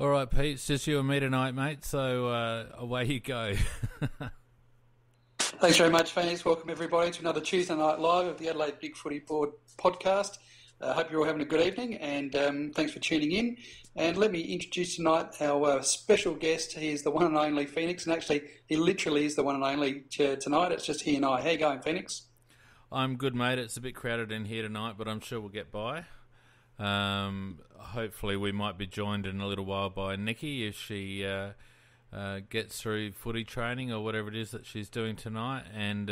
All right, Pete, it's just you and me tonight, mate, so away you go. Thanks very much, Phoenix. Welcome, everybody, to another Tuesday Night Live of the Adelaide Big Footy Board podcast. I hope you're all having a good evening, and thanks for tuning in. And let me introduce tonight our special guest. He is the one and only Phoenix, and actually, he literally is the one and only tonight. It's just he and I. How you going, Phoenix? I'm good, mate. It's a bit crowded in here tonight, but I'm sure we'll get by. Hopefully we might be joined in a little while by Nikki if she gets through footy training or whatever it is that she's doing tonight. And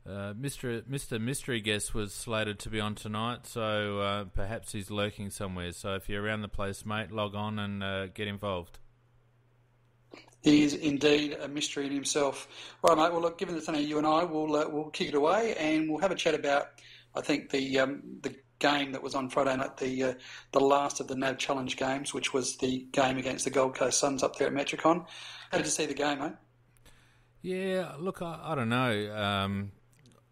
Mr. Mystery Guest was slated to be on tonight, so perhaps he's lurking somewhere. So if you're around the place, mate, log on and get involved. He is indeed a mystery in himself. All right, mate. Well, look, given it's only you and I, we'll kick it away and we'll have a chat about, I think, the game that was on Friday night, the last of the NAB Challenge games, which was the game against the Gold Coast Suns up there at Metricon. How did you see the game, mate? Yeah, look, I don't know.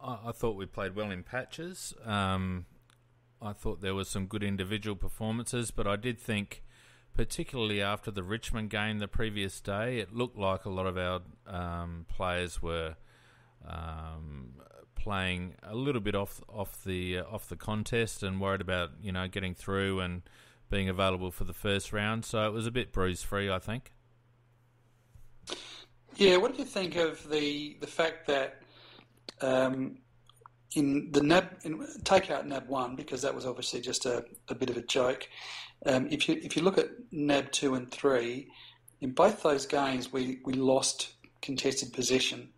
I thought we played well in patches. I thought there was some good individual performances, but I did think, particularly after the Richmond game the previous day, it looked like a lot of our players were playing a little bit off the contest and worried about getting through and being available for the first round. So it was a bit bruise free, I think. Yeah, what did you think of the fact that in the NAB, take out NAB 1 because that was obviously just a bit of a joke. If you look at NAB 2 and 3, in both those games we lost contested possession.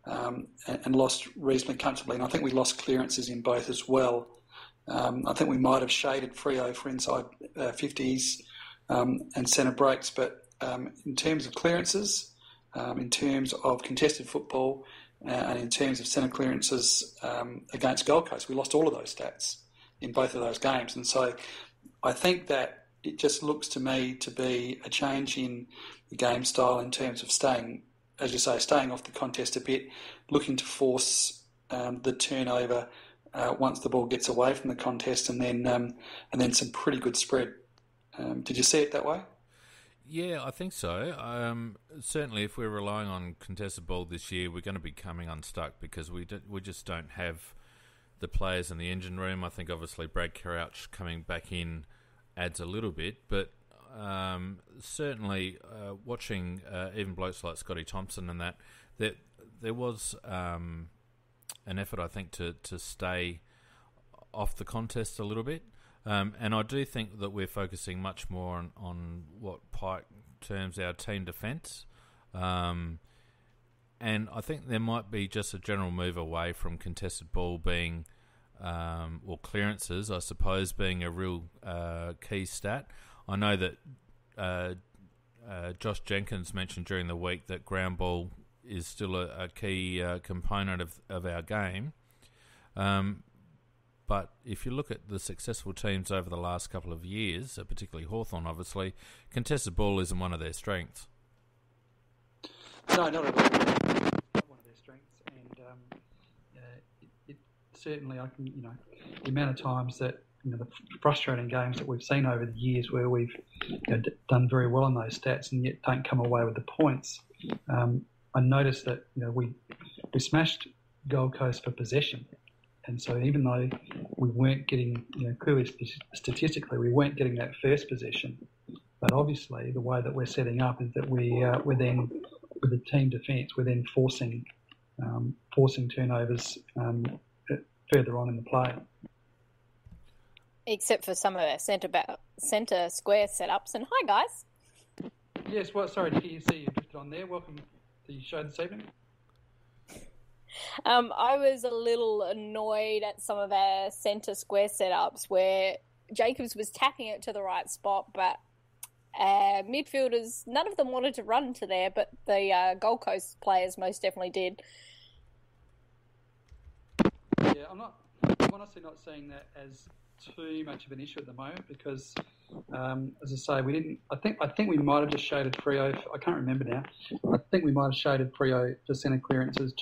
And lost reasonably comfortably. And I think we lost clearances in both as well. I think we might have shaded Freo for inside 50s and centre breaks, but in terms of clearances, in terms of contested football, and in terms of centre clearances against Gold Coast, we lost all of those stats in both of those games. And so I think that it just looks to me to be a change in the game style in terms of staying, as you say, staying off the contest a bit, looking to force the turnover once the ball gets away from the contest, and then some pretty good spread. Did you see it that way? Yeah, I think so. Certainly, if we're relying on contested ball this year, we're going to be coming unstuck because we just don't have the players in the engine room. I think obviously Brad Crouch coming back in adds a little bit, but certainly watching even blokes like Scotty Thompson and that there was an effort, I think, to stay off the contest a little bit. And I do think that we're focusing much more on what Pike terms our team defence. And I think there might be just a general move away from contested ball being, or clearances, I suppose, being a real key stat. I know that Josh Jenkins mentioned during the week that ground ball is still a key component of our game. But if you look at the successful teams over the last couple of years, particularly Hawthorn, obviously, contested ball isn't one of their strengths. No, not at all. Not one of their strengths. And it certainly, the amount of times that, the frustrating games that we've seen over the years where we've done very well on those stats and yet don't come away with the points. I noticed that we smashed Gold Coast for possession, and so even though we weren't getting, clearly statistically we weren't getting that first possession, but obviously the way that we're setting up is that we're then with the team defence we're then forcing turnovers further on in the play. Except for some of our centre square setups. And hi, guys. Yes, well, sorry to see you drifted on there. Welcome to the show this evening. I was a little annoyed at some of our centre square setups where Jacobs was tapping it to the right spot, but midfielders, none of them wanted to run to there, but the Gold Coast players most definitely did. Yeah, I'm honestly not seeing that as too much of an issue at the moment because, as I say, we didn't. I think we might have just shaded Freo. I can't remember now. I think we might have shaded Freo for centre clearances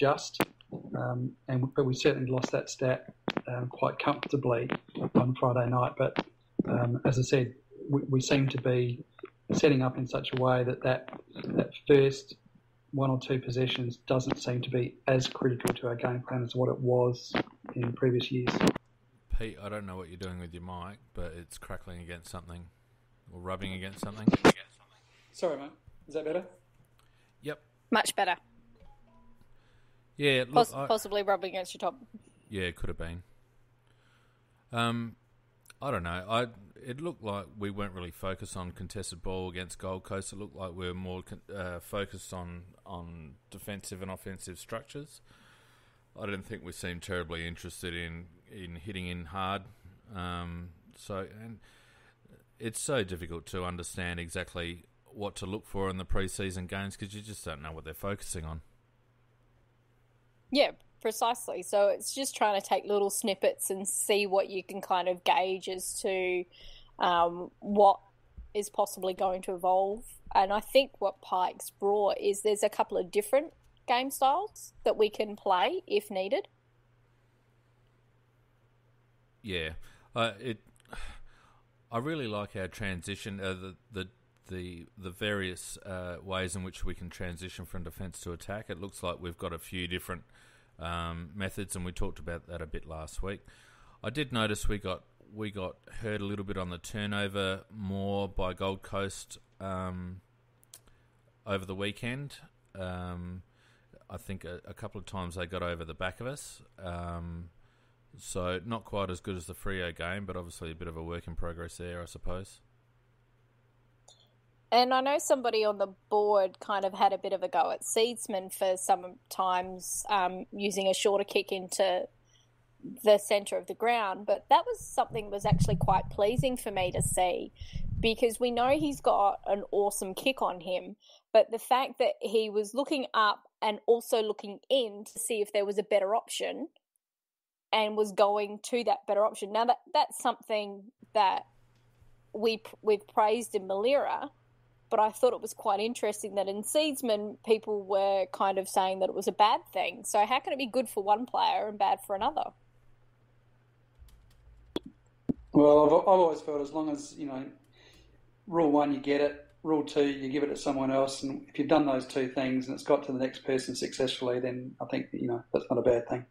but we certainly lost that stat quite comfortably on Friday night. But as I said, we seem to be setting up in such a way that first one or two possessions doesn't seem to be as critical to our game plan as what it was in previous years. Pete, I don't know what you're doing with your mic, but it's crackling against something or rubbing against something. Sorry, mate. Is that better? Yep. Much better. Yeah, look, possibly rubbing against your top. Yeah, it could have been. I don't know. It looked like we weren't really focused on contested ball against Gold Coast. It looked like we were more focused on defensive and offensive structures. I didn't think we seemed terribly interested in hitting in hard. And it's so difficult to understand exactly what to look for in the pre-season games because you just don't know what they're focusing on. Yeah, precisely. So it's just trying to take little snippets and see what you can kind of gauge as to what is possibly going to evolve. And I think what Pike's brought is there's a couple of different game styles that we can play if needed. Yeah, I really like our transition. The various ways in which we can transition from defence to attack. It looks like we've got a few different methods, and we talked about that a bit last week. I did notice we got hurt a little bit on the turnover more by Gold Coast over the weekend. I think a couple of times they got over the back of us. So not quite as good as the Freo game, but obviously a bit of a work in progress there, I suppose. And I know somebody on the board kind of had a bit of a go at Seedsman for sometimes using a shorter kick into the centre of the ground, but that was something that was actually quite pleasing for me to see because we know he's got an awesome kick on him, but the fact that he was looking up and also looking in to see if there was a better option and was going to that better option. Now, that's something that we've praised in Malira, but I thought it was quite interesting that in Seedsman, people were kind of saying that it was a bad thing. So how can it be good for one player and bad for another? Well, I've always felt as long as, rule one, you get it. Rule two, you give it to someone else. And if you've done those two things and it's got to the next person successfully, then I think, that's not a bad thing.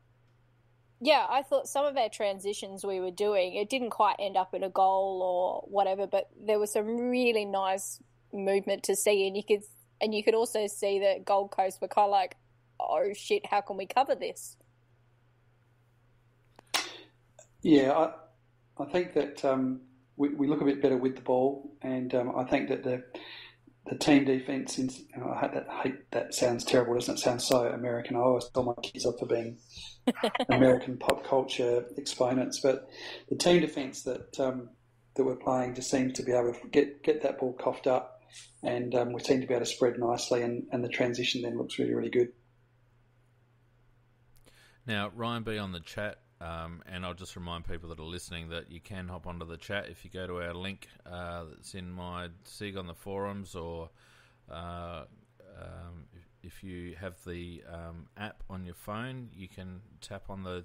Yeah, I thought some of our transitions we were doing, it didn't quite end up in a goal or whatever, but there was some really nice movement to see, and you could also see that Gold Coast were kind of like, oh shit, how can we cover this? Yeah, I think that we look a bit better with the ball, and I think that the team defence, I hate that sounds terrible, doesn't it sound so American? I always tell my kids off for being American pop culture exponents, but the team defence that we're playing just seems to be able to get that ball coughed up, and we seem to be able to spread nicely, and the transition then looks really, really good. Now, Ryan B on the chat, and I'll just remind people that are listening that you can hop onto the chat if you go to our link that's in my SIG on the forums, or if you have the app on your phone, you can tap on the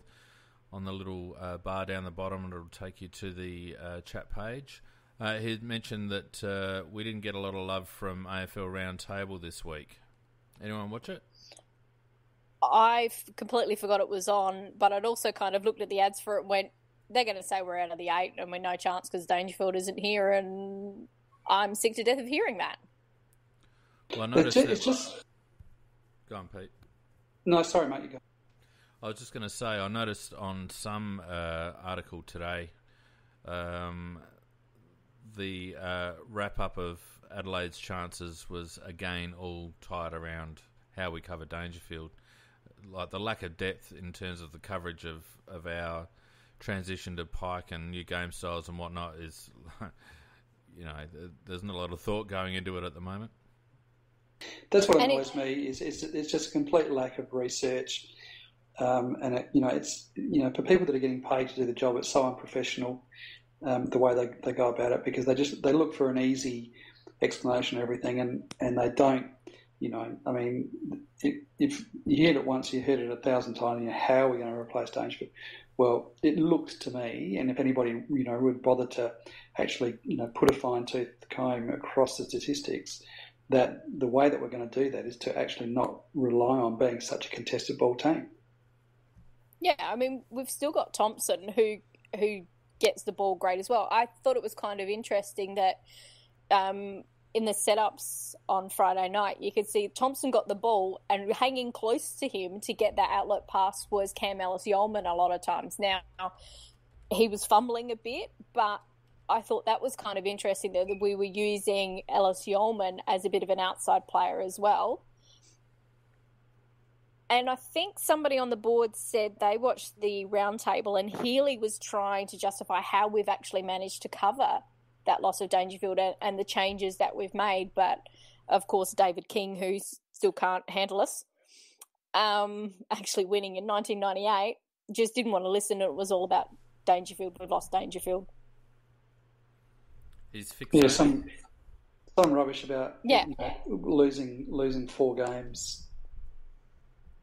little bar down the bottom and it'll take you to the chat page. He had mentioned that we didn't get a lot of love from AFL Roundtable this week. Anyone watch it? I completely forgot it was on, but I'd also kind of looked at the ads for it and went, they're going to say we're out of the 8 and we're no chance because Dangerfield isn't here, and I'm sick to death of hearing that. Well, I noticed it's just... Go on, Pete. No, sorry, mate, you go. I was just going to say, I noticed on some article today, the wrap-up of Adelaide's chances was, again, all tied around how we cover Dangerfield. Like the lack of depth in terms of the coverage of our transition to Pike and new game styles and whatnot is, there's not a lot of thought going into it at the moment. That's what annoys me is it's just a complete lack of research, and it's for people that are getting paid to do the job, it's so unprofessional the way they go about it, because they look for an easy explanation of everything, and they don't. If you heard it once, you heard it 1,000 times. How are we going to replace Dangerfield? Well, it looked to me, and if anybody would bother to actually put a fine tooth comb across the statistics, that the way that we're going to do that is to actually not rely on being such a contested ball team. Yeah, I mean, we've still got Thompson who gets the ball great as well. I thought it was kind of interesting that in the setups on Friday night, you could see Thompson got the ball, and hanging close to him to get that outlet pass was Cam Ellis-Yolmen a lot of times. Now, he was fumbling a bit, but I thought that was kind of interesting that we were using Ellis-Yolmen as a bit of an outside player as well. And I think somebody on the board said they watched the roundtable and Healy was trying to justify how we've actually managed to cover that loss of Dangerfield and the changes that we've made. But, of course, David King, who still can't handle us, actually winning in 1998, just didn't want to listen. It was all about Dangerfield. We've lost Dangerfield. He's fixated. Some rubbish about losing 4 games.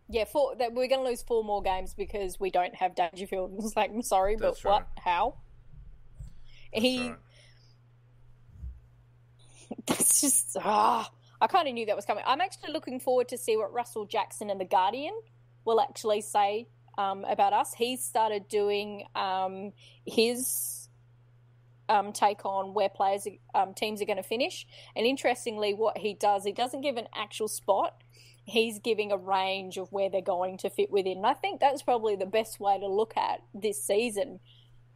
Yeah, that we're going to lose 4 more games because we don't have Dangerfield. It's like, I'm sorry, That's but right. what? How? Right. That's just, I kind of knew that was coming. I'm actually looking forward to see what Russell Jackson and The Guardian will actually say about us. He's started doing his take on where teams are going to finish. And interestingly, what he does, he doesn't give an actual spot. He's giving a range of where they're going to fit within. And I think that's probably the best way to look at this season,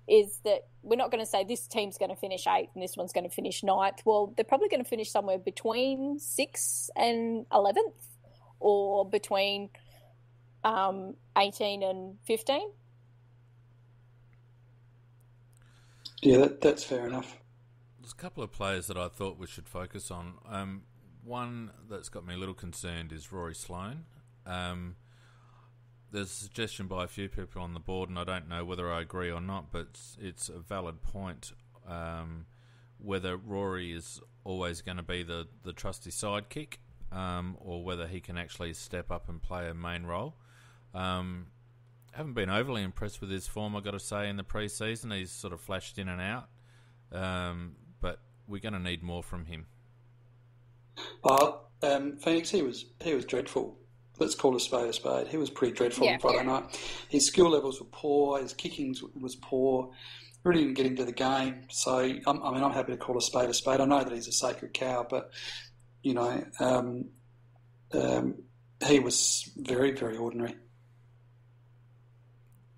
is that we're not going to say this team's going to finish 8th and this one's going to finish 9th. Well, they're probably going to finish somewhere between 6th and 11th, or between 18 and 15. Yeah, that's fair enough. There's a couple of players that I thought we should focus on. One that's got me a little concerned is Rory Sloane. There's a suggestion by a few people on the board, and I don't know whether I agree or not, but it's a valid point, whether Rory is always going to be the trusty sidekick, or whether he can actually step up and play a main role. Haven't been overly impressed with his form, I've got to say, in the pre-season. He's sort of flashed in and out, but we're going to need more from him. Phoenix, he was dreadful. Let's call a spade a spade. He was pretty dreadful on Friday night. His skill levels were poor. His kicking was poor. Really didn't get into the game. So, I'm happy to call a spade a spade. I know that he's a sacred cow, but, he was very, very ordinary.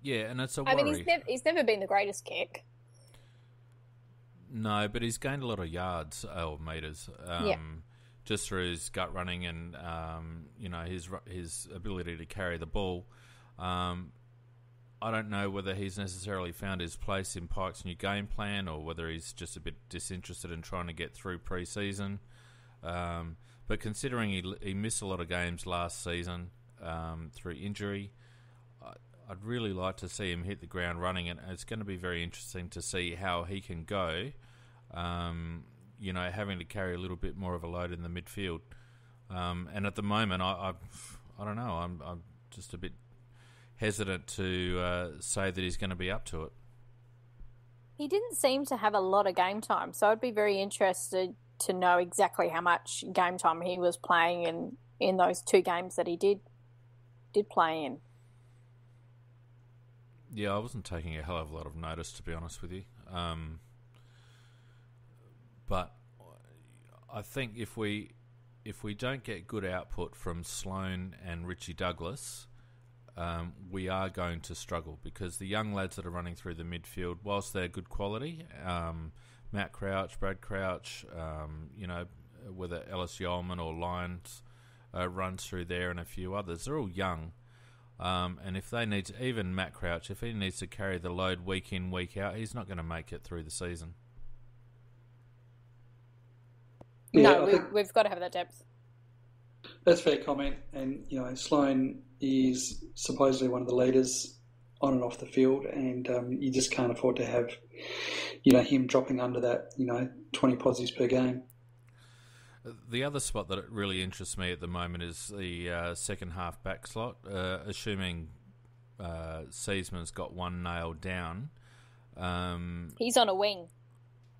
Yeah, and it's a worry. I mean, he's never been the greatest kick. No, but he's gained a lot of yards or metres. Just through his gut running and his ability to carry the ball. I don't know whether he's necessarily found his place in Pike's new game plan, or whether he's just a bit disinterested in trying to get through pre-season. But considering he missed a lot of games last season through injury, I'd really like to see him hit the ground running, and it's going to be very interesting to see how he can go. Having to carry a little bit more of a load in the midfield. And at the moment, I don't know, I'm just a bit hesitant to say that he's going to be up to it. He didn't seem to have a lot of game time, so I'd be very interested to know exactly how much game time he was playing in those 2 games that he did play in. Yeah, I wasn't taking a hell of a lot of notice, to be honest with you. But I think if we don't get good output from Sloane and Richie Douglas, we are going to struggle, because the young lads that are running through the midfield, whilst they're good quality, Matt Crouch, Brad Crouch, whether Ellis-Yolmen or Lyons runs through there, and a few others, they're all young. And if they need to, even Matt Crouch, if he needs to carry the load week in, week out, he's not going to make it through the season. No, we've got to have that depth. That's a fair comment. And, Sloane is supposedly one of the leaders on and off the field, and you just can't afford to have, him dropping under that, 20 positives per game. The other spot that really interests me at the moment is the second half back slot, assuming Seaman's got one nailed down. He's on a wing.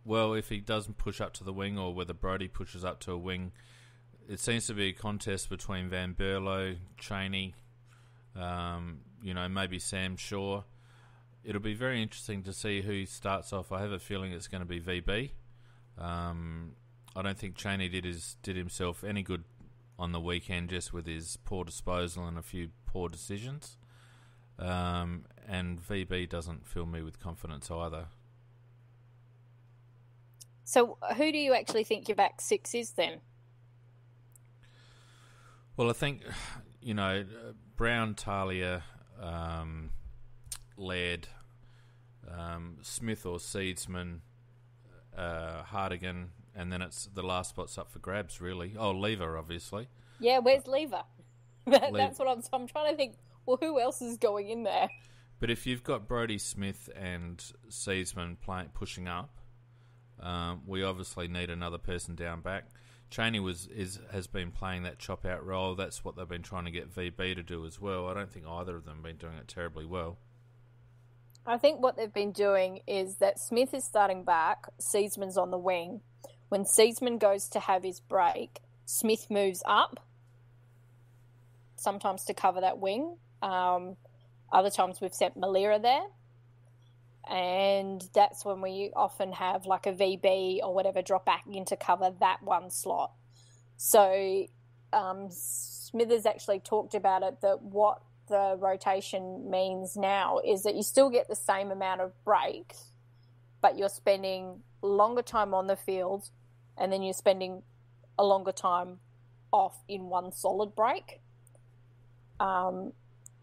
Well, if he doesn't push up to the wing, or whether Brodie pushes up to a wing, it seems to be a contest between Van Berlo, Chaney, maybe Sam Shaw. It'll be very interesting to see who starts off. I have a feeling it's going to be VB. I don't think Chaney did himself any good on the weekend, just with his poor disposal and a few poor decisions. And VB doesn't fill me with confidence either. So who do you actually think your back six is then? Well, I think, Brown, Talia, Laird, Smith or Seedsman, Hartigan, and then it's the last spot's up for grabs, really. Oh, Lever, obviously. Yeah, where's Lever? That's what I'm trying to think. Well, who else is going in there? But if you've got Brodie, Smith and Seedsman pushing up, we obviously need another person down back. Chaney has been playing that chop out role. That's what they've been trying to get VB to do as well. I don't think either of them have been doing it terribly well. I think what they've been doing is that Smith is starting back, Seedsman's on the wing. When Seedsman goes to have his break, Smith moves up, sometimes to cover that wing. Other times we've sent Malira there. And that's when we often have like a VB or whatever drop back in to cover that one slot. So Smithers actually talked about it, that what the rotation means now is that you still get the same amount of breaks, but you're spending longer time on the field and then you're spending a longer time off in one solid break.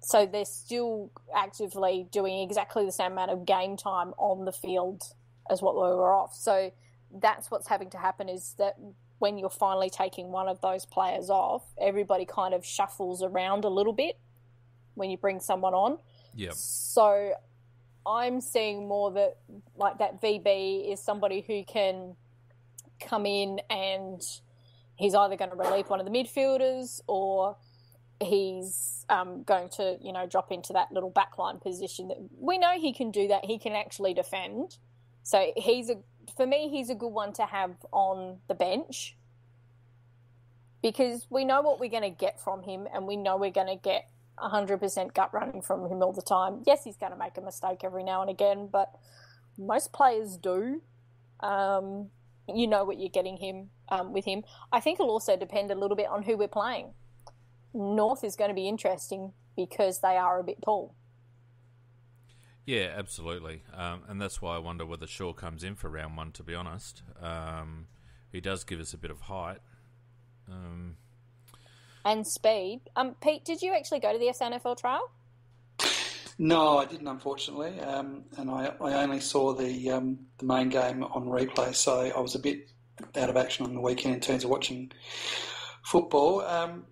So they're still actively doing exactly the same amount of game time on the field as what we were off. So that's what's having to happen, is that when you're finally taking one of those players off, everybody kind of shuffles around a little bit when you bring someone on. Yep. So I'm seeing more that like that VB is somebody who can come in and he's either going to relieve one of the midfielders or he's going to, drop into that little backline position. That we know he can do that. He can actually defend. So for me, he's a good one to have on the bench because we know what we're going to get from him and we know we're going to get 100% gut running from him all the time. Yes, he's going to make a mistake every now and again, but most players do. You know what you're getting with him. I think it'll also depend a little bit on who we're playing. North is going to be interesting because they are a bit tall. Yeah, absolutely. And that's why I wonder whether Shaw comes in for round one, to be honest. He does give us a bit of height. And speed. Pete, did you actually go to the SNFL trial? No, I didn't, unfortunately. And I only saw the main game on replay, so I was a bit out of action on the weekend in terms of watching football.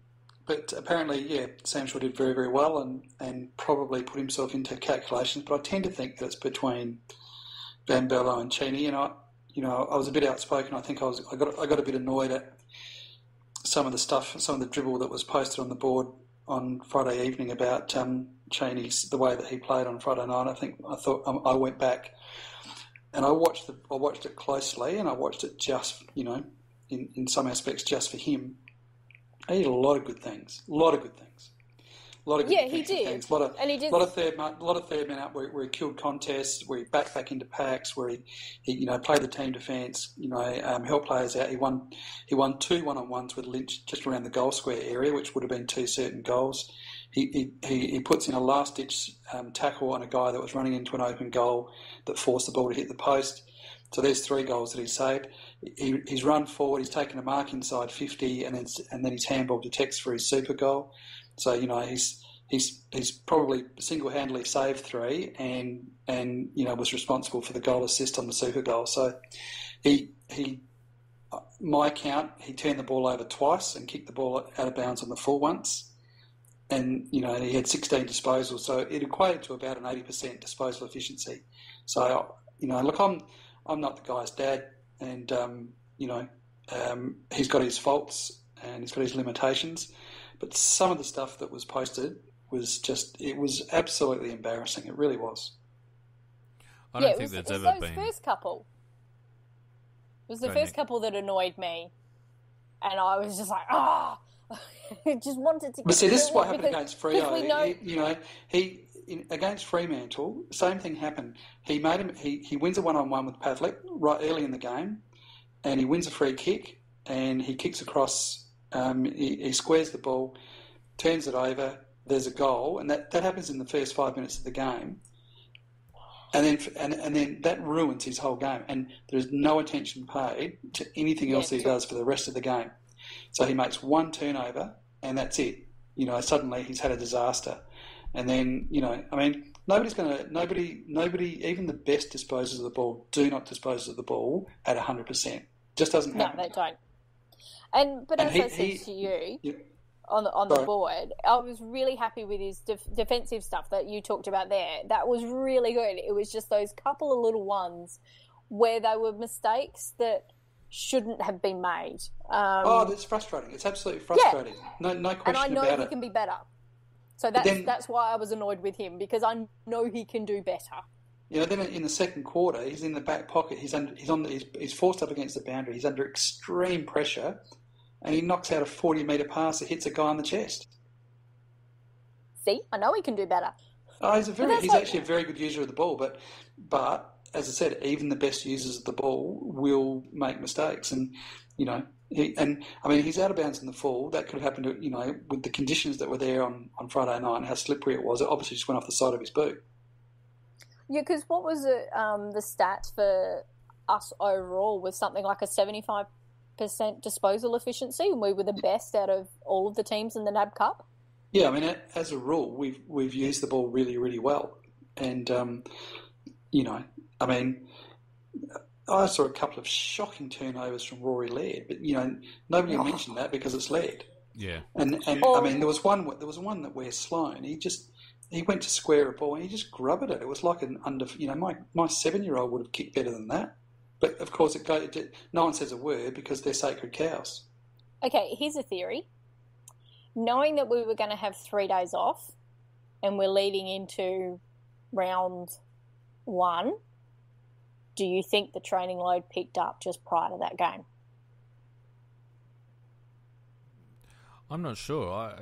But apparently, Sam Shaw did very, very well and probably put himself into calculations. But I tend to think that it's between Van Berlo and Chaney. And I was a bit outspoken. I think I got a bit annoyed at some of the dribble that was posted on the board on Friday evening about Chaney's, the way that he played on Friday night. I went back and I watched it closely, and I watched it just in some aspects just for him. He did a lot of good things. A lot of good he did. Things. A lot of third man up where he killed contests, where he backed back into packs, where he played the team defence. Helped players out. He won 2 1-on-1s with Lynch just around the goal square area, which would have been 2 certain goals. He puts in a last ditch tackle on a guy that was running into an open goal that forced the ball to hit the post. So there's 3 goals that he saved. He's run forward, he's taken a mark inside 50, and then his handball detects for his super goal. So he's probably single-handedly saved 3, and was responsible for the goal assist on the super goal. So my count, he turned the ball over twice and kicked the ball out of bounds on the full once, and he had 16 disposals. So it equated to about an 80% disposal efficiency. So look, I'm not the guy's dad, and he's got his faults and he's got his limitations. But some of the stuff that was posted was it was absolutely embarrassing. It really was. I don't think there's ever been. First couple. It was the first couple that annoyed me, and I was just like, I just wanted to. But see, this is what happened against Freo. Against Fremantle, same thing happened. He wins a 1-on-1 with Pavlik right early in the game, and he wins a free kick, and he kicks across. He squares the ball, turns it over. There's a goal, and that happens in the first 5 minutes of the game. And then that ruins his whole game, and there's no attention paid to anything else he does for the rest of the game. So he makes one turnover, and that's it. Suddenly he's had a disaster, and then nobody, even the best disposers of the ball do not dispose of the ball at 100%. Just doesn't happen. No, they don't. But as I said to you. Yeah. On the board, I was really happy with his defensive stuff that you talked about there. That was really good. It was just those couple of little ones where they were mistakes that shouldn't have been made. That's frustrating. It's absolutely frustrating. Yeah. No question about it. And I know he can be better. So that's why I was annoyed with him, because I know he can do better. Then in the second quarter, he's in the back pocket. He's forced up against the boundary. He's under extreme pressure. And he knocks out a 40-metre pass that hits a guy on the chest. See, I know he can do better. He's actually a very good user of the ball, but as I said, even the best users of the ball will make mistakes, and he's out of bounds in the fall. That could have happened to with the conditions that were there on Friday night and how slippery it was. It obviously just went off the side of his boot. Yeah, because what was it? The stats for us overall was something like a 75% disposal efficiency, and we were the best out of all of the teams in the NAB Cup. Yeah, as a rule, we've used the ball really, really well, and I saw a couple of shocking turnovers from Rory Laird, but nobody mentioned that because it's Laird. Yeah, and there was one that where Sloane he went to square a ball and he just grubbed it. It was like an under my 7-year-old would have kicked better than that. But, of course, no one says a word because they're sacred cows. Okay, here's a theory. Knowing that we were going to have 3 days off and we're leading into round 1, do you think the training load picked up just prior to that game? I'm not sure.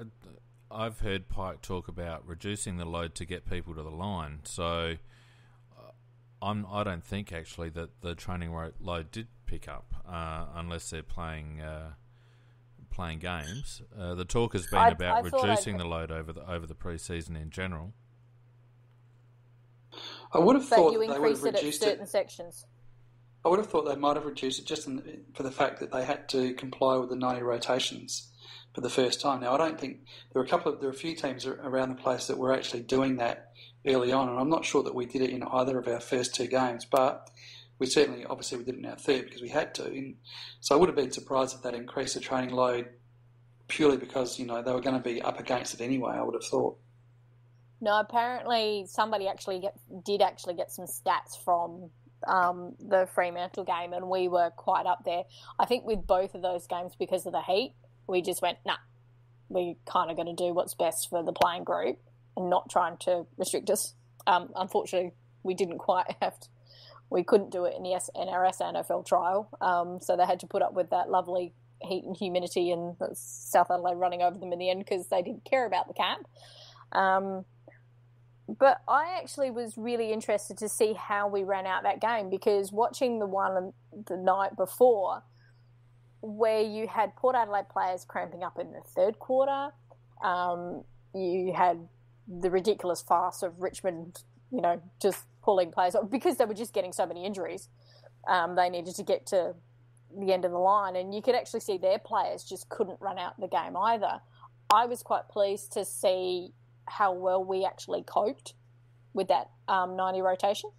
I've heard Pike talk about reducing the load to get people to the line, so I don't think actually that the training load did pick up unless they're playing games. The talk has been about reducing the load over the pre-season in general. I would have thought they would have reduced it at certain sections. I would have thought they might have reduced it just for the fact that they had to comply with the 90 rotations for the first time. Now, I don't think there are a few teams around the place that were actually doing that early on, and I'm not sure that we did it in either of our first 2 games, but we obviously we did it in our third because we had to. And so I would have been surprised if that increased the training load purely because, they were going to be up against it anyway, I would have thought. No, apparently somebody did get some stats from the Fremantle game, and we were quite up there. I think with both of those games, because of the heat, we just went, nah, we're kind of going to do what's best for the playing group and not trying to restrict us. Unfortunately, we didn't quite we couldn't do it in the NRS NFL trial, so they had to put up with that lovely heat and humidity and South Adelaide running over them in the end because they didn't care about the camp. But I actually was really interested to see how we ran out that game, because watching the one the night before where you had Port Adelaide players cramping up in the third quarter, you had the ridiculous farce of Richmond, just pulling players off because they were just getting so many injuries. They needed to get to the end of the line, and you could actually see their players just couldn't run out the game either. I was quite pleased to see how well we actually coped with that 90 rotation.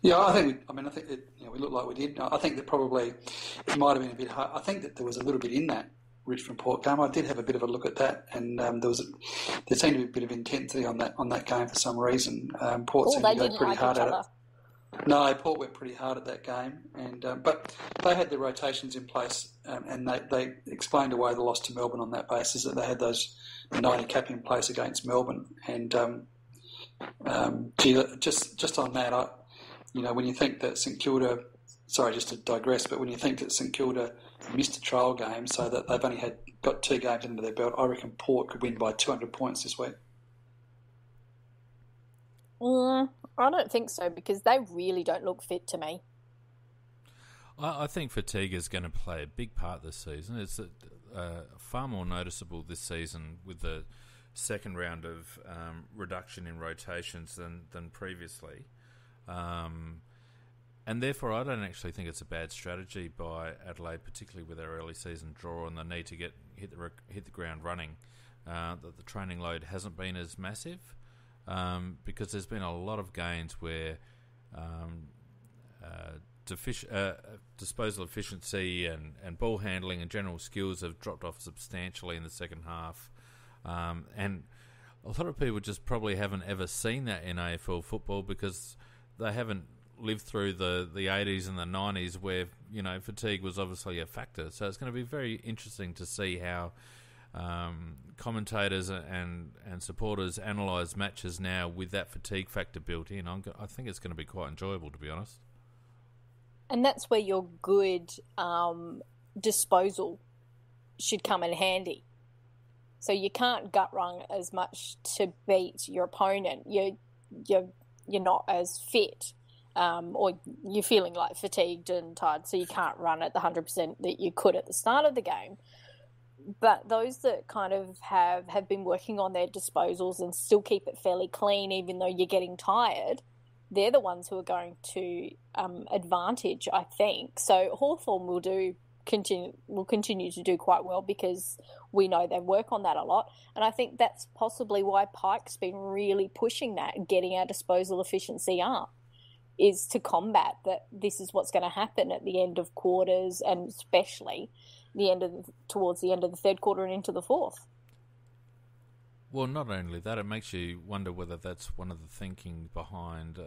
Yeah, I think we looked like we did. I think that probably it might have been a bit hard. I think that there was a little bit in that Richmond Port game. I did have a bit of a look at that, and there seemed to be a bit of intensity on that game for some reason. Port seemed to go pretty hard at it. No, Port went pretty hard at that game, and but they had their rotations in place, and they explained away the loss to Melbourne on that basis, that they had those 90 cap in place against Melbourne. And just on that, when you think that St Kilda, sorry, just to digress, but when you think that St Kilda missed a trial game so that they've only got 2 games under their belt, I reckon Port could win by 200 points this week. I don't think so, because they really don't look fit to me. I think fatigue is going to play a big part this season. It's far more noticeable this season with the second round of reduction in rotations than previously. And therefore, I don't actually think it's a bad strategy by Adelaide, particularly with their early season draw and the need to hit the ground running. That the training load hasn't been as massive. Because there's been a lot of gains where disposal efficiency and ball handling and general skills have dropped off substantially in the second half. And a lot of people just probably haven't ever seen that in AFL football because they haven't lived through the 80s and the 90s where, fatigue was obviously a factor. So it's going to be very interesting to see how commentators and supporters analyse matches now with that fatigue factor built in. I think it's going to be quite enjoyable, to be honest. And that's where your good disposal should come in handy. So you can't gut run as much to beat your opponent. You're not as fit, or you're feeling like fatigued and tired, so you can't run at the 100% that you could at the start of the game. But those that kind of have been working on their disposals and still keep it fairly clean, even though you're getting tired, they're the ones who are going to advantage, I think. So Hawthorn will continue to do quite well because we know they work on that a lot. And I think that's possibly why Pike's been really pushing that, getting our disposal efficiency up, is to combat that this is what's going to happen at the end of quarters, and especially towards the end of the third quarter and into the fourth. Well, not only that, it makes you wonder whether that's one of the thinking behind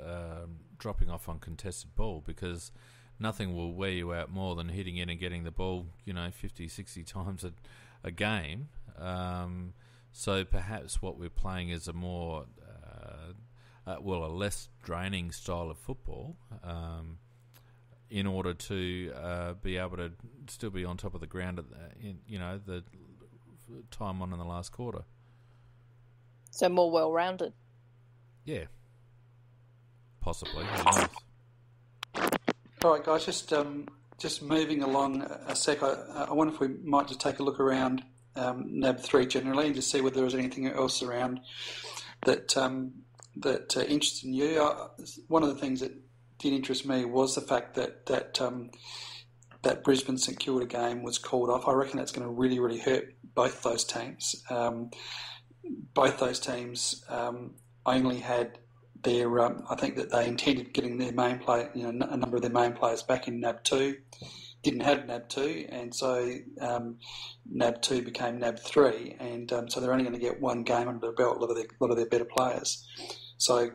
dropping off on contested ball, because nothing will wear you out more than hitting in and getting the ball, 50, 60 times a game. So perhaps what we're playing is a more, a less draining style of football, in order to be able to still be on top of the ground at the time on in the last quarter. So more well-rounded. Yeah. Possibly. Who knows? All right, guys, just moving along a sec. I wonder if we might just take a look around NAB 3 generally and just see whether there was anything else around that interested you. One of the things that did interest me was the fact that Brisbane St Kilda game was called off. I reckon that's going to really, really hurt both those teams. Both those teams only had their. I think that they intended getting their main play, a number of their main players back in NAB 2. Didn't have NAB 2, and so NAB 2 became NAB 3, and so they're only going to get one game under their belt. A lot of their better players. So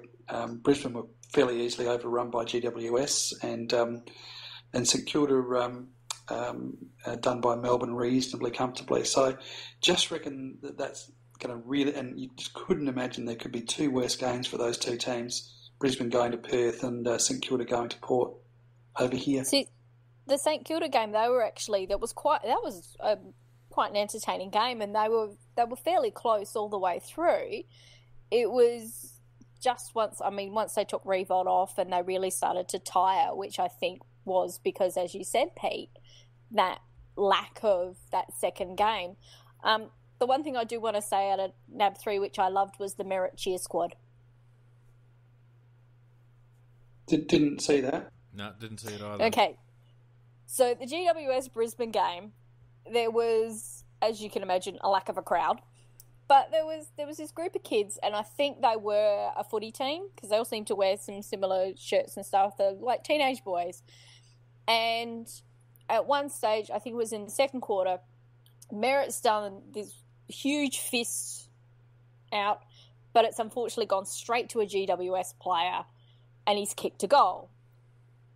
Brisbane were fairly easily overrun by GWS, and St Kilda done by Melbourne reasonably comfortably. So just reckon that's going to really, and you just couldn't imagine there could be two worse games for those two teams, Brisbane going to Perth and St Kilda going to Port over here. See, the St Kilda game, that was quite an entertaining game, and they were fairly close all the way through. It was just once they took Revolt off and they really started to tire, which I think was because, as you said, Pete, that lack of that second game. The one thing I do want to say out of NAB 3, which I loved, was the Merit Cheer Squad. Didn't see that. No, didn't see it either. Okay. So the GWS Brisbane game, there was, as you can imagine, a lack of a crowd. But there was this group of kids, and I think they were a footy team, because they all seemed to wear some similar shirts and stuff. They're like teenage boys. And at one stage, I think it was in the second quarter, Merit's done this huge fist out, but it's unfortunately gone straight to a GWS player, and he's kicked a goal.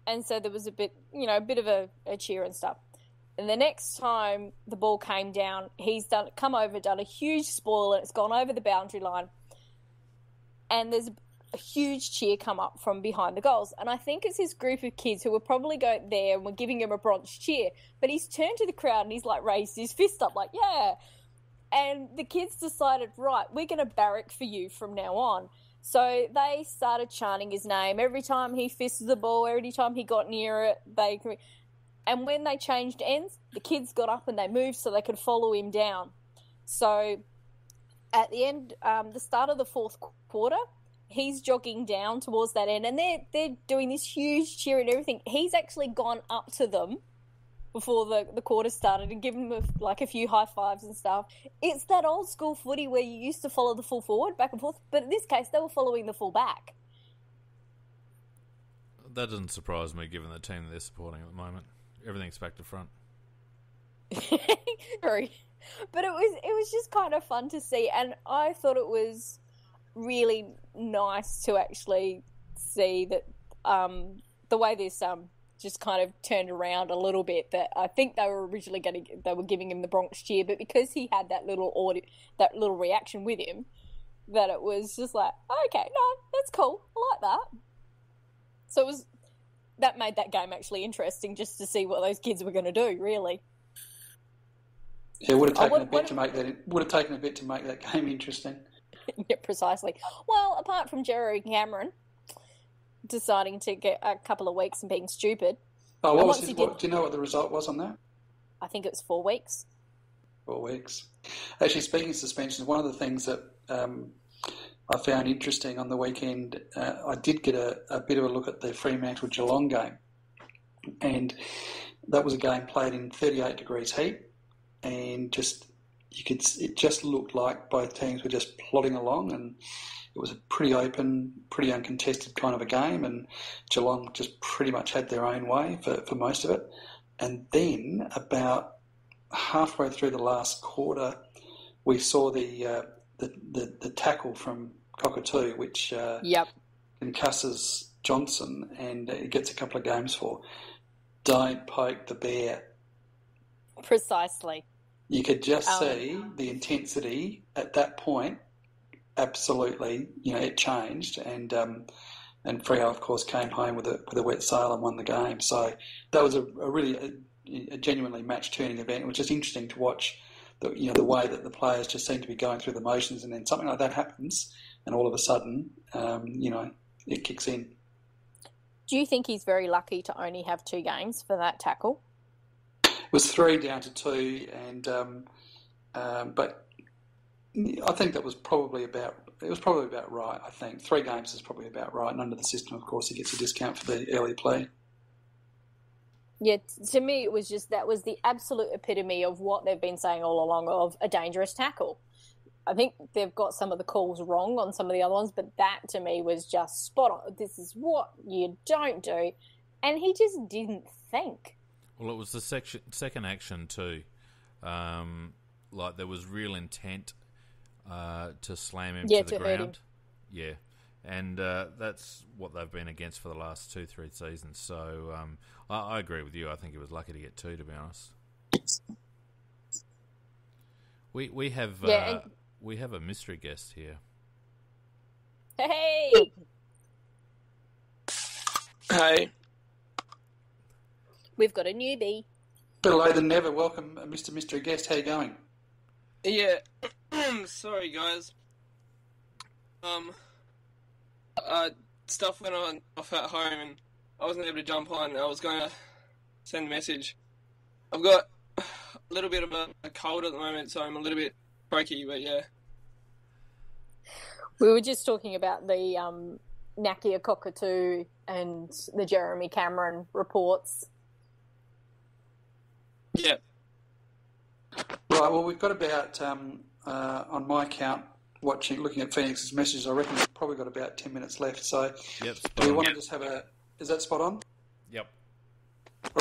And so there was a bit of a cheer and stuff. And the next time the ball came down, he's done a huge spoil, and it's gone over the boundary line. And there's a huge cheer come up from behind the goals. And I think it's his group of kids who were probably going there and were giving him a bronze cheer. But he's turned to the crowd and he's like raised his fist up like, yeah. And the kids decided, right, we're going to barrack for you from now on. So they started chanting his name. Every time he fisted the ball, every time he got near it, and when they changed ends, the kids got up and they moved so they could follow him down. So at the end, the start of the fourth quarter, he's jogging down towards that end, and they're doing this huge cheer and everything. He's actually gone up to them before the quarter started and given them a few high fives and stuff. It's that old school footy where you used to follow the full forward back and forth, but in this case, they were following the full back. That doesn't surprise me, given the team that they're supporting at the moment. Everything's back to front. True. But it was just kind of fun to see, and I thought it was really nice to actually see that the way this just kind of turned around a little bit. That I think they were originally giving him the Bronx cheer, but because he had that little reaction with him, that it was just like, okay, no, that's cool, I like that. So that made that game actually interesting, just to see what those kids were going to do, really. Yeah, it would have taken a bit to make that. Would have taken a bit to make that game interesting. Yeah, precisely. Well, apart from Jerry Cameron deciding to get a couple of weeks and being stupid. Oh, do you know what the result was on that? I think it was 4 weeks. 4 weeks. Actually, speaking of suspensions, one of the things that I found interesting on the weekend, I did get a bit of a look at the Fremantle Geelong game, and that was a game played in 38 degrees heat, and it just looked like both teams were just plodding along, and it was a pretty open, pretty uncontested kind of a game, and Geelong just pretty much had their own way for most of it. And then about halfway through the last quarter, we saw the tackle from Cockatoo, which concusses Johnson, and he gets a couple of games for. Don't poke the bear. Precisely. You could just see the intensity at that point. Absolutely, it changed, and Freo, of course, came home with a wet sail and won the game. So that was a genuinely match-turning event. It was just interesting to watch the way that the players just seem to be going through the motions, and then something like that happens, and all of a sudden, it kicks in. Do you think he's very lucky to only have 2 games for that tackle? It was 3 down to 2, and but I think that was probably about right. I think 3 games is probably about right, and under the system, of course, he gets a discount for the early play. Yeah, to me, it was that was the absolute epitome of what they've been saying all along, of a dangerous tackle. I think they've got some of the calls wrong on some of the other ones, but that to me was just spot on. This is what you don't do, and he just didn't think. Well, it was the second action too. Like there was real intent to slam him to the ground. Him. Yeah, and that's what they've been against for the last 2-3 seasons. So I agree with you. I think he was lucky to get 2, to be honest. We have a mystery guest here. Hey. Hey. We've got a newbie. Better late than never. Welcome, Mr. Mystery Guest. How you going? Yeah. Sorry, guys. Stuff went on off at home, and I wasn't able to jump on. I was going to send a message. I've got a little bit of a cold at the moment, so I'm a little bit croaky, but yeah. We were just talking about the Nakia Cockatoo and the Jeremy Cameron reports. Yeah. Right, well, we've got about, on my count, looking at Phoenix's messages, I reckon we've probably got about 10 minutes left. So do we want to just have is that spot on? Yep.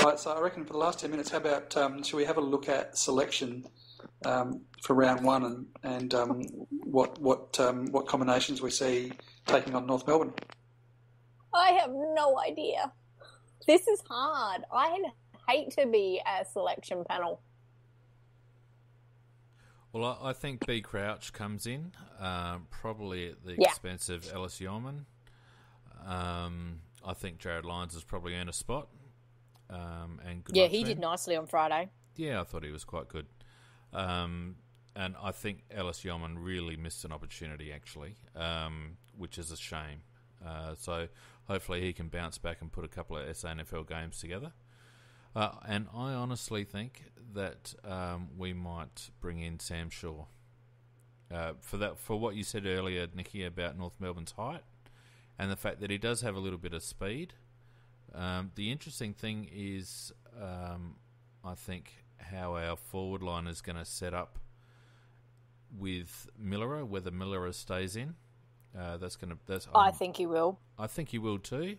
Right, so I reckon for the last 10 minutes, how about, should we have a look at selection for round 1 and what combinations we see taking on North Melbourne? I have no idea. This is hard. I hate to be a selection panel. Well, I think B. Crouch comes in, probably at the expense of Ellis Yeoman. I think Jared Lyons has probably earned a spot. And good he did nicely on Friday. Yeah, I thought he was quite good. And I think Ellis Yeoman really missed an opportunity, actually, which is a shame. So hopefully he can bounce back and put a couple of SANFL games together. And I honestly think that we might bring in Sam Shaw for what you said earlier, Nicky, about North Melbourne's height and the fact that he does have a little bit of speed. The interesting thing is, I think, how our forward line is going to set up with Millera, whether Millera stays in. I think he will. I think he will too.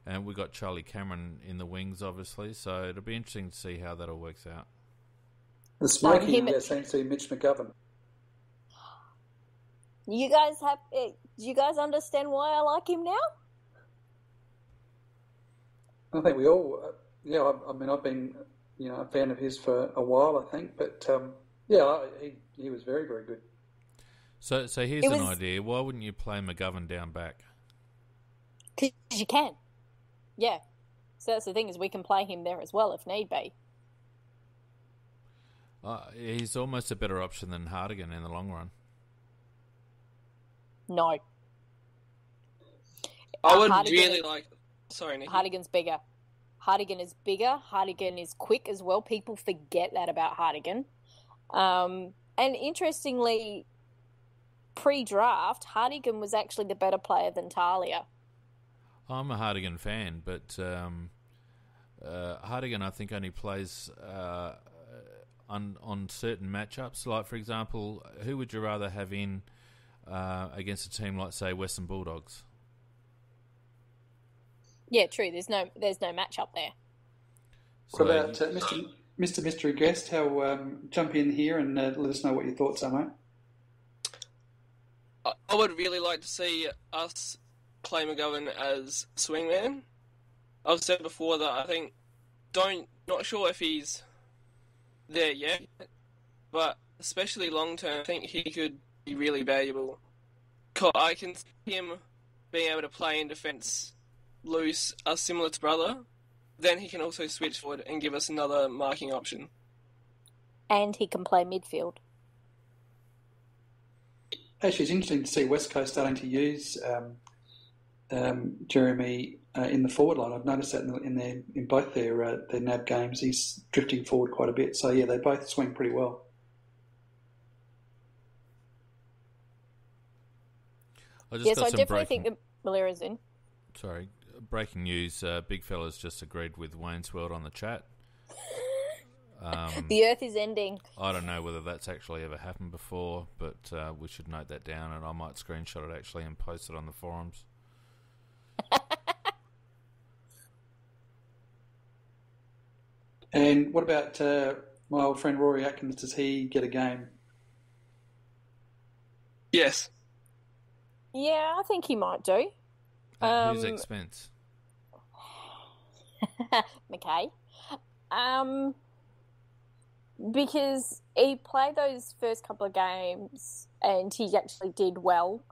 And we've got Charlie Cameron in the wings, obviously, so it'll be interesting to see how that all works out. The smoking there seems to be Mitch McGovern. Do you guys understand why I like him now? I think we all, I mean, I've been, a fan of his for a while, I think, but he was very, very good. So here's an idea. Why wouldn't you play McGovern down back? Because you can. Yeah. So that's the thing, is we can play him there as well if need be. He's almost a better option than Hartigan in the long run. No. I would really like... Sorry, Nicky. Hartigan's bigger. Hartigan is bigger. Hartigan is quick as well. People forget that about Hartigan. And interestingly, pre-draft, Hartigan was actually the better player than Talia. I'm a Hartigan fan, but Hartigan, I think, only plays on certain matchups. Like, for example, who would you rather have in against a team like, say, Western Bulldogs? Yeah, true. There's no matchup there. So, what about Mr. Mystery Guest? Jump in here and let us know what your thoughts are, mate. I would really like to see us play McGovern as swingman. I've said before that I think not sure if he's there yet, but especially long term, I think he could be really valuable. I can see him being able to play in defence loose, similar to Brother. Then he can also switch forward and give us another marking option. And he can play midfield. Actually, it's interesting to see West Coast starting to use Jeremy in the forward line. I've noticed that in both their NAB games, he's drifting forward quite a bit. So yeah, they both swing pretty well. I definitely think that Millera's in. Sorry, breaking news. Big Fella's just agreed with Wayne's World on the chat. The Earth is ending. I don't know whether that's actually ever happened before, but we should note that down, and I might screenshot it actually and post it on the forums. And what about my old friend Rory Atkins? Does he get a game? Yes. Yeah, I think he might do. At whose expense? McKay. Because he played those first couple of games and he actually did well.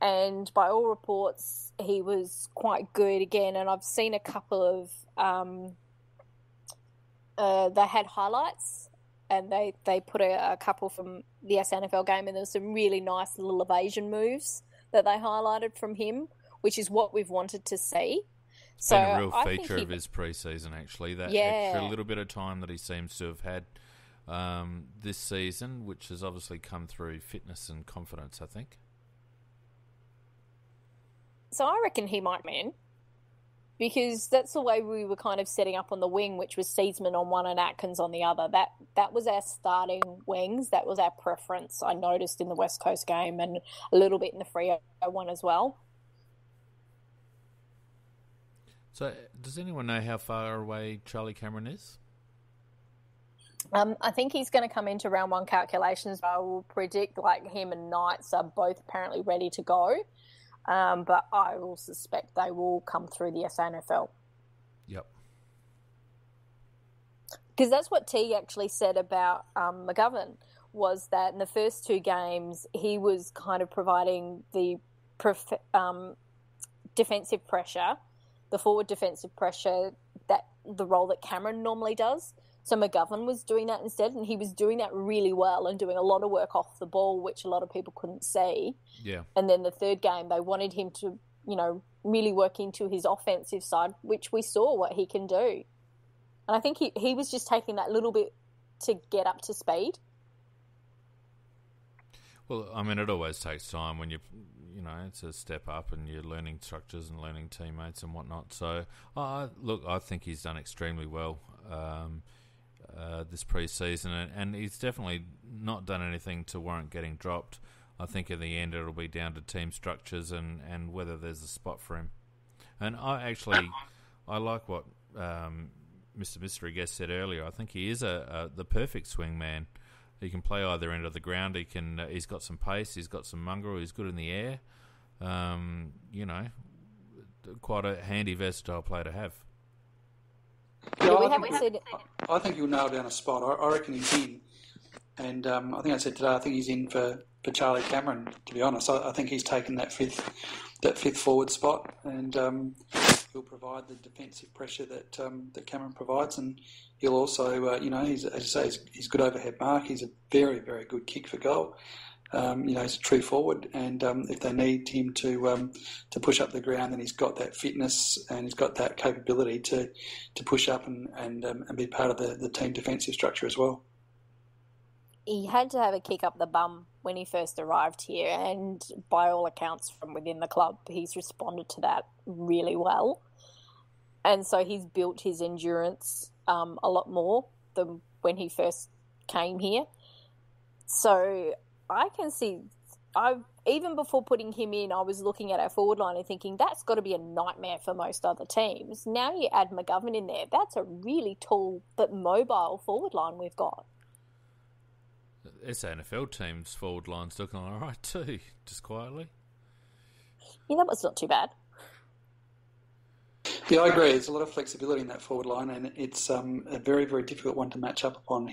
And by all reports, he was quite good again. And I've seen a couple of... they had highlights and they put a couple from the SANFL game, and there was some really nice little evasion moves that they highlighted from him, which is what we've wanted to see. So been a real feature of his pre-season, actually. That extra little bit of time that he seems to have had this season, which has obviously come through fitness and confidence, I think. So I reckon he might win, because that's the way we were kind of setting up on the wing, which was Seedsman on one and Atkins on the other. That was our starting wings. That was our preference, I noticed, in the West Coast game and a little bit in the Freo one as well. So does anyone know how far away Charlie Cameron is? I think he's going to come into round one calculations. I will predict him and Knights are both apparently ready to go. but I will suspect they will come through the SANFL. Yep. Because that's what Teague actually said about McGovern, was that in the first 2 games he was kind of providing the defensive pressure, the forward defensive pressure, that the role that Cameron normally does. So McGovern was doing that instead, and he was doing that really well and doing a lot of work off the ball, which a lot of people couldn't see. Yeah. And then the third game, they wanted him to, really work into his offensive side, which we saw what he can do. And I think he was just taking that little bit to get up to speed. Well, I mean, it always takes time when it's a step up and you're learning structures and learning teammates and whatnot. So, I think he's done extremely well this pre-season, and he's definitely not done anything to warrant getting dropped. I think in the end it'll be down to team structures and whether there's a spot for him. And I like what Mr. Mystery Guest said earlier. I think he is the perfect swing man. He can play either end of the ground. He's got some pace. He's got some mongrel. He's good in the air. Quite a handy, versatile player to have. I think you'll nail down a spot. I reckon he's in. And I think I said today, I think he's in for Charlie Cameron, to be honest. I think he's taken that fifth forward spot, and he'll provide the defensive pressure that Cameron provides, and he'll also, he's, as you say, he's good overhead mark. He's a very, very good kick for goal. He's a true forward, and if they need him to push up the ground, then he's got that fitness and he's got that capability to push up and be part of the team defensive structure as well. He had to have a kick up the bum when he first arrived here, and by all accounts from within the club, he's responded to that really well. And so he's built his endurance a lot more than when he first came here. So I can see, even before putting him in, I was looking at our forward line and thinking that's got to be a nightmare for most other teams. Now you add McGovern in there, that's a really tall but mobile forward line we've got. SANFL team's forward line's looking all right too, just quietly. Yeah, that was not too bad. Yeah, I agree. There's a lot of flexibility in that forward line, and it's a very, very difficult one to match up upon.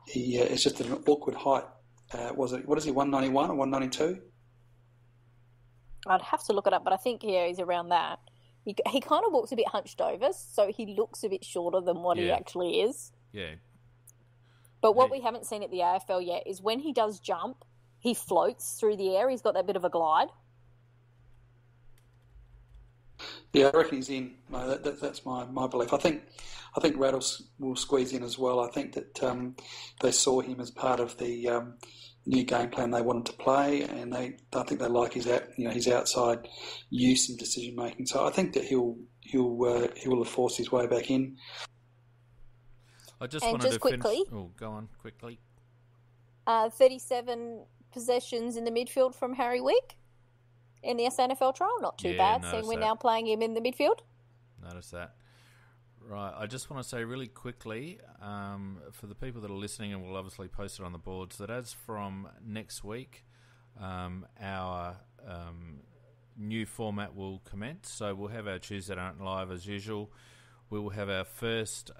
It's just an awkward height. What is he, 191 or 192? I'd have to look it up, but I think, he's around that. He kind of walks a bit hunched over, so he looks a bit shorter than what he actually is. Yeah. But what we haven't seen at the AFL yet is when he does jump, he floats through the air. He's got that bit of a glide. Yeah, I reckon he's in. No, that's my belief. I think Rattles will squeeze in as well. I think that they saw him as part of the new game plan they wanted to play, and I think they like his outside use and decision making. So I think that he will have forced his way back in. I just wanted to quickly finish. Oh, go on quickly. 37 possessions in the midfield from Harry Wick in the SANFL trial. Not too bad, seeing we're now playing him in the midfield. Notice that. Right, I just want to say really quickly, for the people that are listening, and we'll obviously post it on the boards, that as from next week, our new format will commence. So we'll have our Tuesday Night Live as usual. We will have our first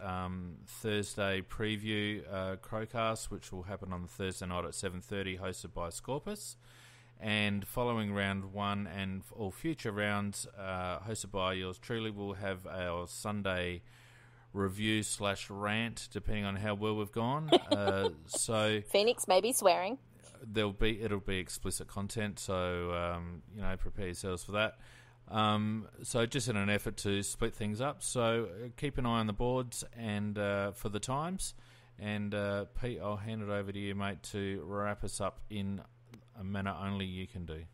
Thursday preview Crowcast, which will happen on the Thursday night at 7:30, hosted by Scorpus. And following round one and all future rounds, hosted by yours truly, we'll have our Sunday review / rant, depending on how well we've gone. So Phoenix may be swearing. It'll be explicit content, so prepare yourselves for that. So just in an effort to split things up, so keep an eye on the boards and for the times. And Pete, I'll hand it over to you, mate, to wrap us up in a manner only you can do.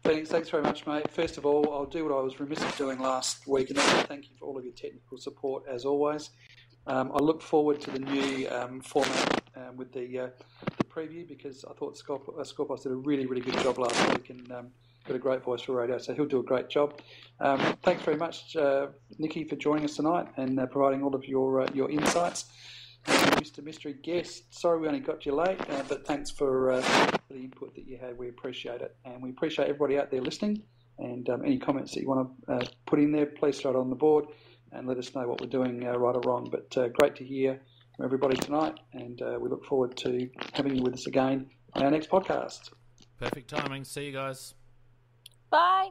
Phoenix, thanks very much, mate. First of all, I'll do what I was remiss in doing last week, and that's thank you for all of your technical support as always. I look forward to the new format with the preview, because I thought Scorpos did a really, really good job last week, and got a great voice for radio, so he'll do a great job. Thanks very much, Nikki, for joining us tonight and providing all of your insights. Mr. Mystery Guest, sorry we only got you late, but thanks for for the input that you had. We appreciate it, and we appreciate everybody out there listening. And any comments that you want to put in there, please throw it on the board and let us know what we're doing right or wrong. But great to hear from everybody tonight, and we look forward to having you with us again on our next podcast. Perfect timing. See you guys. Bye.